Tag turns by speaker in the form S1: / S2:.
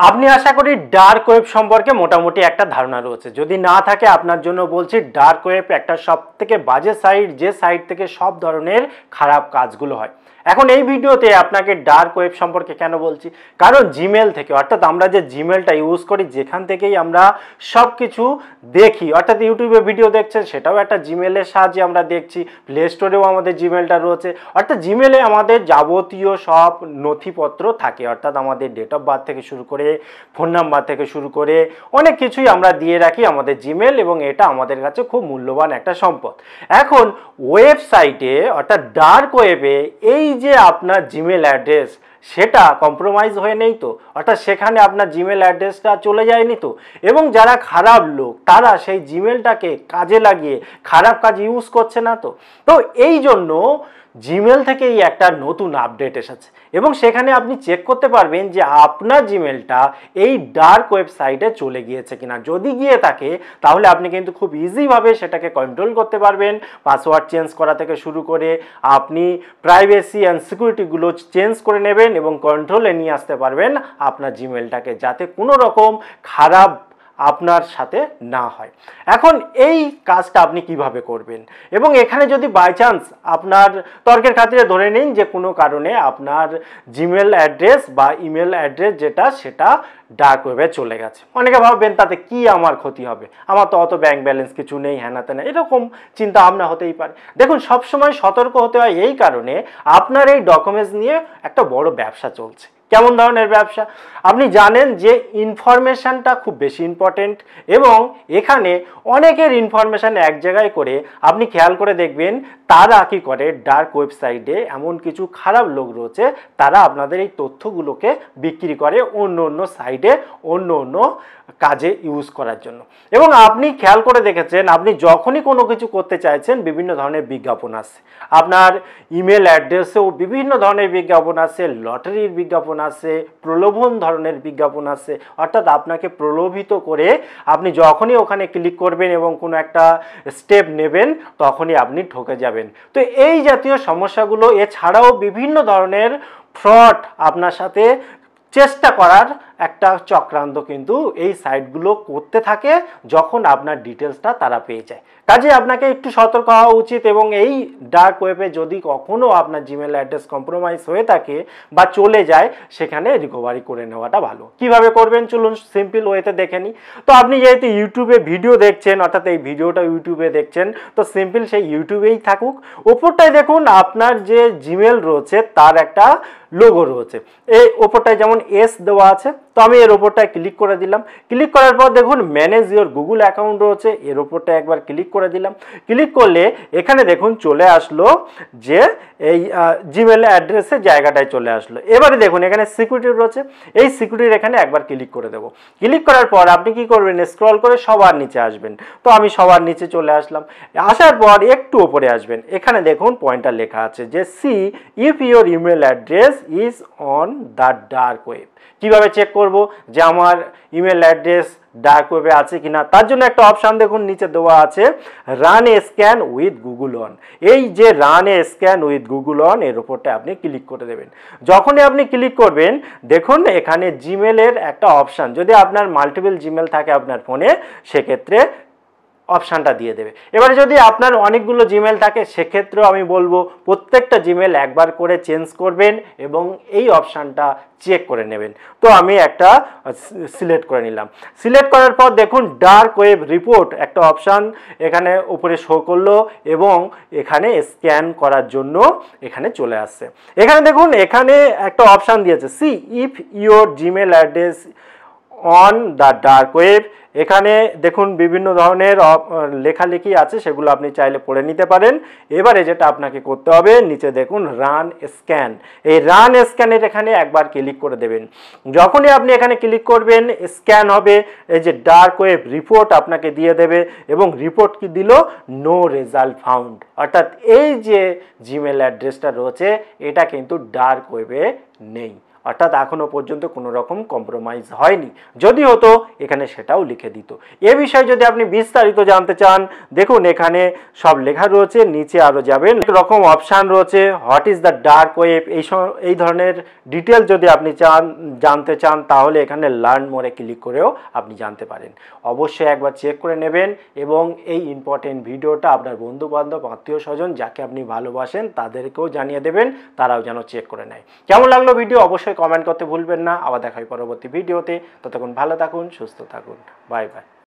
S1: আপনি আশা করি dark web সম্পর্কে মোটামুটি একটা ধারণা রয়েছে। যদি না থাকে আপনার জন্য বলছি, ডার্ক ওয়েব একটা সবথেকে বাজে সাইট, যে সাইট থেকে সব ধরনের খারাপ কাজগুলো হয়। এখন এই ভিডিওতে আপনাকে ডার্ক ওয়েব সম্পর্কে কেন বলছি, কারণ জিমেল থেকে, অর্থাৎ আমরা যে জিমেলটা ইউজ করি, যেখান থেকেই আমরা সব কিছু দেখি, অর্থাৎ ইউটিউবে ভিডিও দেখছেন সেটাও একটা জিমেলের সাহায্যে আমরা দেখছি, প্লে স্টোরেও আমাদের জিমেলটা রয়েছে। অর্থাৎ জিমেলে আমাদের যাবতীয় সব নথিপত্র থাকে, অর্থাৎ আমাদের ডেট অফ বার্থ থেকে শুরু করে ফোন নাম্বার থেকে শুরু করে অনেক কিছুই আমরা দিয়ে রাখি আমাদের জিমেল, এবং এটা আমাদের কাছে খুব মূল্যবান একটা সম্পদ। এখন ওয়েবসাইটে অর্থাৎ ডার্ক ওয়েবে এই যে আপনার জিমেল অ্যাড্রেস, সেটা কম্প্রোমাইজ হয়ে নেই তো, অর্থাৎ সেখানে আপনার জিমেল অ্যাড্রেসটা চলে যায়নি তো, এবং যারা খারাপ লোক তারা সেই জিমেলটাকে কাজে লাগিয়ে খারাপ কাজ ইউজ করছে না তো। তো এই জন্য জিমেল থেকেই একটা নতুন আপডেট এসেছে, এবং সেখানে আপনি চেক করতে পারবেন যে আপনার জিমেলটা এই ডার্ক ওয়েবসাইটে চলে গিয়েছে কিনা। যদি গিয়ে থাকে তাহলে আপনি কিন্তু খুব ইজিভাবে সেটাকে কন্ট্রোল করতে পারবেন। পাসওয়ার্ড চেঞ্জ করা থেকে শুরু করে আপনি প্রাইভেসি অ্যান্ড সিকিউরিটিগুলো চেঞ্জ করে নেবেন এবং কন্ট্রোলে নিয়ে আসতে পারবেন আপনার জিমেলটাকে, যাতে কোনো রকম খারাপ আপনার সাথে না হয়। এখন এই কাজটা আপনি কিভাবে করবেন, এবং এখানে যদি বাই চান্স আপনার তর্কের খাতিরে ধরে নিন যে কোনো কারণে আপনার জিমেল অ্যাড্রেস বা ইমেল অ্যাড্রেস যেটা, সেটা ডার্ক ওয়েবে চলে গেছে। অনেকে ভাববেন তাতে কি আমার ক্ষতি হবে, আমার তো অত ব্যাংক ব্যালেন্স কিছু নেই, হ্যানাতে না, এরকম চিন্তা ভাবনা হতেই পারে। দেখুন, সবসময় সতর্ক হতে হয় এই কারণে, আপনার এই ডকুমেন্টস নিয়ে একটা বড় ব্যবসা চলছে। কেমন ধরনের ব্যবসা? আপনি জানেন যে ইনফরমেশানটা খুব বেশি ইম্পর্টেন্ট, এবং এখানে অনেকের ইনফরমেশান এক জায়গায় করে আপনি খেয়াল করে দেখবেন তারা কি করে, ডার্ক ওয়েবসাইটে এমন কিছু খারাপ লোক রয়েছে, তারা আপনাদের এই তথ্যগুলোকে বিক্রি করে অন্য অন্য সাইটে অন্য অন্য কাজে ইউজ করার জন্য। এবং আপনি খেয়াল করে দেখেছেন, আপনি যখনই কোনো কিছু করতে চাইছেন বিভিন্ন ধরনের বিজ্ঞাপন আসছে, আপনার ইমেল অ্যাড্রেসেও বিভিন্ন ধরনের বিজ্ঞাপন আসছে, লটারির বিজ্ঞাপন আসছে, প্রলোভন ধরনের বিজ্ঞাপন আসছে, অর্থাৎ আপনাকে প্রলোভিত করে আপনি যখনই ওখানে ক্লিক করবেন এবং কোনো একটা স্টেপ নেবেন তখনই আপনি ঠকে যাবেন। তো এই জাতীয় সমস্যাগুলো, এছাড়াও বিভিন্ন ধরনের ফ্রড আপনার সাথে চেষ্টা করার একটা চক্রান্ত কিন্তু এই সাইটগুলো করতে থাকে যখন আপনার ডিটেলসটা তারা পেয়ে যায়। কাজে আপনাকে একটু সতর্ক হওয়া উচিত, এবং এই ডার্ক ওয়েবে যদি কখনও আপনার জিমেল অ্যাড্রেস কম্প্রোমাইজ হয়ে থাকে বা চলে যায়, সেখানে রিকভারি করে নেওয়াটা ভালো। কিভাবে করবেন চলুন সিম্পল ওয়েতে দেখে নিই। তো আপনি যেহেতু ইউটিউবে ভিডিও দেখছেন, অর্থাৎ এই ভিডিওটা ইউটিউবে দেখছেন, তো সিম্পল সেই ইউটিউবেই থাকুক, ওপরটায় দেখুন আপনার যে জিমেল রয়েছে তার একটা লোগো রয়েছে, এই ওপরটায় যেমন এস দেওয়া আছে। তো আমি এর ওপরটায় ক্লিক করে দিলাম। ক্লিক করার পর দেখুন ম্যানেজ ইওর গুগল অ্যাকাউন্ট রয়েছে, এর ওপরটায় একবার ক্লিক করে দিলাম। ক্লিক করলে এখানে দেখুন চলে আসলো যে এই জিমেল অ্যাড্রেসের জায়গাটায় চলে আসলো। এবারে দেখুন এখানে সিকিউরিটি রয়েছে, এই সিকিউরিটির এখানে একবার ক্লিক করে দেবো। ক্লিক করার পর আপনি কি করবেন, স্ক্রল করে সবার নিচে আসবেন। তো আমি সবার নিচে চলে আসলাম। আসার পর একটু ওপরে আসবেন, এখানে দেখুন পয়েন্টটা লেখা আছে যে see if your email address is on the dark web. কিভাবে চেক করব যে আমার ইমেল অ্যাড্রেস ডার্ক ওয়েবে আছে কিনা, তার জন্য একটা অপশান দেখুন নিচে দেওয়া আছে, run A scan with Google on. এই যে run A scan with Google on, এর ওপরটা আপনি ক্লিক করে দেবেন। যখনই আপনি ক্লিক করবেন দেখুন এখানে জিমেলের একটা অপশান, যদি আপনার মাল্টিপল জিমেল থাকে আপনার ফোনে, সেক্ষেত্রে অপশানটা দিয়ে দেবে। এবারে যদি আপনার অনেকগুলো জিমেল থাকে, সেক্ষেত্রেও আমি বলবো প্রত্যেকটা জিমেল একবার করে চেঞ্জ করবেন এবং এই অপশানটা চেক করে নেবেন। তো আমি একটা সিলেক্ট করে নিলাম। সিলেক্ট করার পর দেখুন ডার্ক ওয়েব রিপোর্ট একটা অপশান এখানে উপরে শো করলো, এবং এখানে স্ক্যান করার জন্য এখানে চলে আসছে। এখানে দেখুন এখানে একটা অপশান দিয়েছে, see if your Gmail address on the dark web. এখানে দেখুন বিভিন্ন ধরনের লেখালেখি আছে, সেগুলো আপনি চাইলে পড়ে নিতে পারেন। এবারে যেটা আপনাকে করতে হবে, নিচে দেখুন রান স্ক্যান, এই রান স্ক্যানের এখানে একবার ক্লিক করে দেবেন। যখনই আপনি এখানে ক্লিক করবেন স্ক্যান হবে, এই যে ডার্ক ওয়েব রিপোর্ট আপনাকে দিয়ে দেবে, এবং রিপোর্ট কি দিল, নো রেজাল্ট ফাউন্ড, অর্থাৎ এই যে জিমেল অ্যাড্রেসটা রয়েছে এটা কিন্তু ডার্ক ওয়েবে নেই, অর্থাৎ এখনও পর্যন্ত কোনো রকম কম্প্রোমাইজ হয়নি, যদি হতো এখানে সেটাও লিখে দিত। এ বিষয়ে যদি আপনি বিস্তারিত জানতে চান, দেখুন এখানে সব লেখা রয়েছে, নিচে আরও যাবেন রকম অপশান রয়েছে, what is the dark web, এই ধরনের ডিটেল যদি আপনি জানতে চান তাহলে এখানে লার্ন মোরে ক্লিক করেও আপনি জানতে পারেন। অবশ্যই একবার চেক করে নেবেন এবং এই ইম্পর্টেন্ট ভিডিওটা আপনার বন্ধু বান্ধব আত্মীয় স্বজন যাকে আপনি ভালোবাসেন তাদেরকেও জানিয়ে দেবেন, তারাও যেন চেক করে নেয়। কেমন লাগলো ভিডিও অবশ্যই কমেন্ট করতে ভুলবেন না। আবার দেখা হয় পরবর্তী ভিডিওতে, ততক্ষণ ভালো থাকুন, সুস্থ থাকুন, বাই বাই।